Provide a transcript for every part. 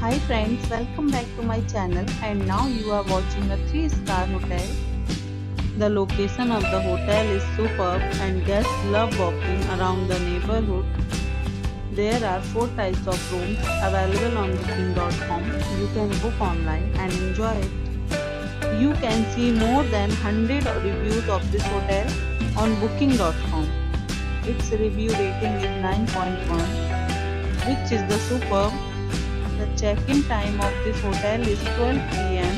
Hi friends, welcome back to my channel and now you are watching a 3-star hotel. The location of the hotel is superb and guests love walking around the neighborhood. There are 4 types of rooms available on booking.com. You can book online and enjoy it. You can see more than 100 reviews of this hotel on booking.com. Its review rating is 9.1, which is the superb. The check-in time of this hotel is 12 p.m.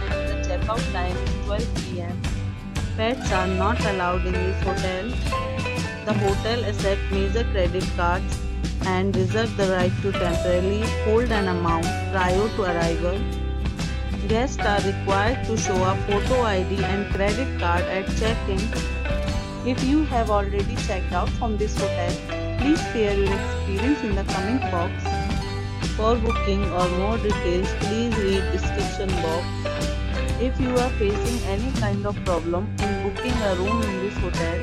The check-out time is 12 p.m. Pets are not allowed in this hotel. The hotel accepts major credit cards and reserves the right to temporarily hold an amount prior to arrival. Guests are required to show a photo ID and credit card at check-in. If you have already checked out from this hotel, please share your experience in the comment box. For booking or more details, please read description box. If you are facing any kind of problem in booking a room in this hotel,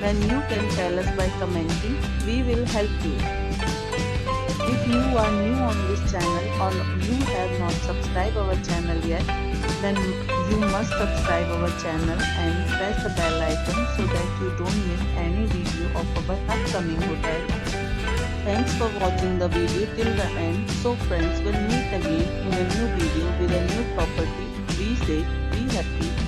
then you can tell us by commenting. We will help you. If you are new on this channel or you have not subscribed our channel yet, then you must subscribe our channel and press the bell icon so that you don't miss any video of our upcoming hotel. Thanks for watching the video till the end. So friends, will meet again in a new video with a new property. Be safe, be happy.